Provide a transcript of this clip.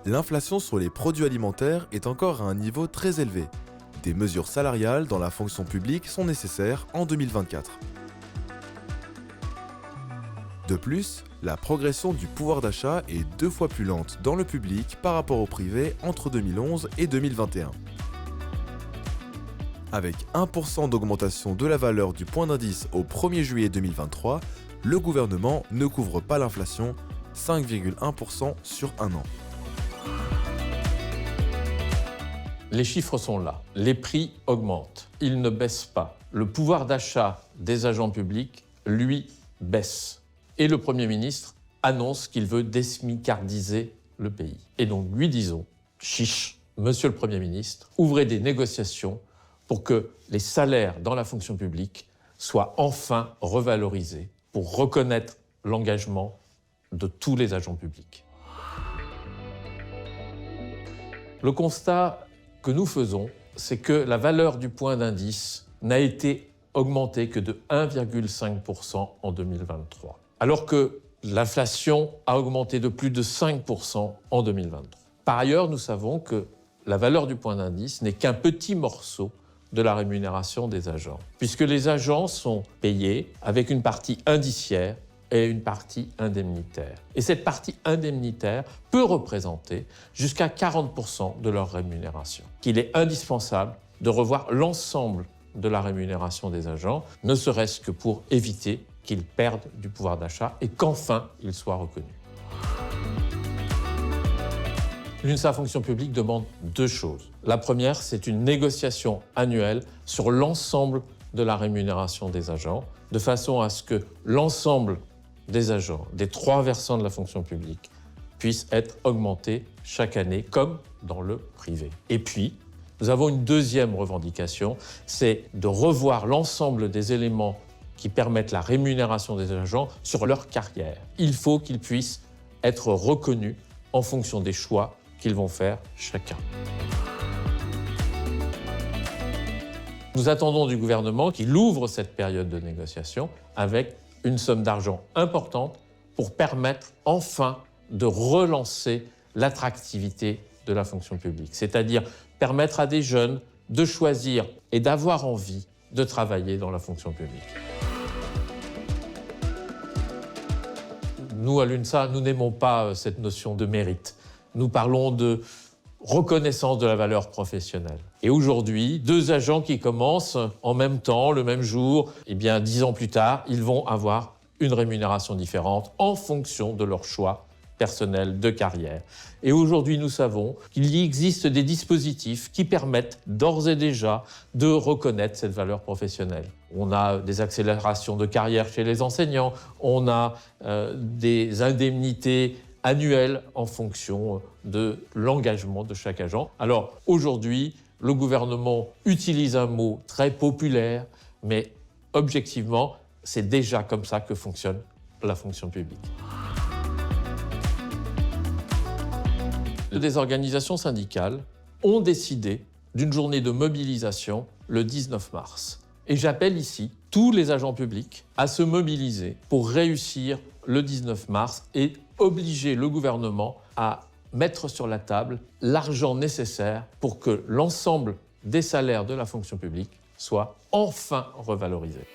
L'inflation sur les produits alimentaires est encore à un niveau très élevé. Des mesures salariales dans la fonction publique sont nécessaires en 2024. De plus, la progression du pouvoir d'achat est 2 fois plus lente dans le public par rapport au privé entre 2011 et 2021. Avec 1% d'augmentation de la valeur du point d'indice au 1er juillet 2023, le gouvernement ne couvre pas l'inflation, 5,1% sur un an. Les chiffres sont là. Les prix augmentent. Ils ne baissent pas. Le pouvoir d'achat des agents publics, lui, baisse. Et le Premier ministre annonce qu'il veut désmicardiser le pays. Et donc, lui disons, chiche, Monsieur le Premier ministre, ouvrez des négociations pour que les salaires dans la fonction publique soient enfin revalorisés, pour reconnaître l'engagement de tous les agents publics. Le constat que nous faisons, c'est que la valeur du point d'indice n'a été augmentée que de 1,5% en 2023, alors que l'inflation a augmenté de plus de 5% en 2023. Par ailleurs, nous savons que la valeur du point d'indice n'est qu'un petit morceau de la rémunération des agents, puisque les agents sont payés avec une partie indiciaire et une partie indemnitaire. Et cette partie indemnitaire peut représenter jusqu'à 40% de leur rémunération. Il est indispensable de revoir l'ensemble de la rémunération des agents, ne serait-ce que pour éviter qu'ils perdent du pouvoir d'achat et qu'enfin ils soient reconnus. L'UNSA Fonction publique demande 2 choses. La première, c'est une négociation annuelle sur l'ensemble de la rémunération des agents, de façon à ce que l'ensemble des agents, des 3 versants de la fonction publique, puissent être augmentés chaque année, comme dans le privé. Et puis, nous avons une deuxième revendication, c'est de revoir l'ensemble des éléments qui permettent la rémunération des agents sur leur carrière. Il faut qu'ils puissent être reconnus en fonction des choix qu'ils vont faire chacun. Nous attendons du gouvernement qu'il ouvre cette période de négociation avec une somme d'argent importante pour permettre enfin de relancer l'attractivité de la fonction publique, c'est-à-dire permettre à des jeunes de choisir et d'avoir envie de travailler dans la fonction publique. Nous, à l'UNSA, nous n'aimons pas cette notion de mérite. Nous parlons de reconnaissance de la valeur professionnelle. Et aujourd'hui, 2 agents qui commencent en même temps, le même jour, 10 ans plus tard, ils vont avoir une rémunération différente en fonction de leur choix personnel de carrière. Et aujourd'hui, nous savons qu'il y existe des dispositifs qui permettent d'ores et déjà de reconnaître cette valeur professionnelle. On a des accélérations de carrière chez les enseignants, on a des indemnités annuelles en fonction de l'engagement de chaque agent. Alors aujourd'hui, le gouvernement utilise un mot très populaire, mais objectivement, c'est déjà comme ça que fonctionne la fonction publique. Des organisations syndicales ont décidé d'une journée de mobilisation le 19 mars. Et j'appelle ici tous les agents publics à se mobiliser pour réussir le 19 mars et obliger le gouvernement à mettre sur la table l'argent nécessaire pour que l'ensemble des salaires de la fonction publique soient enfin revalorisés.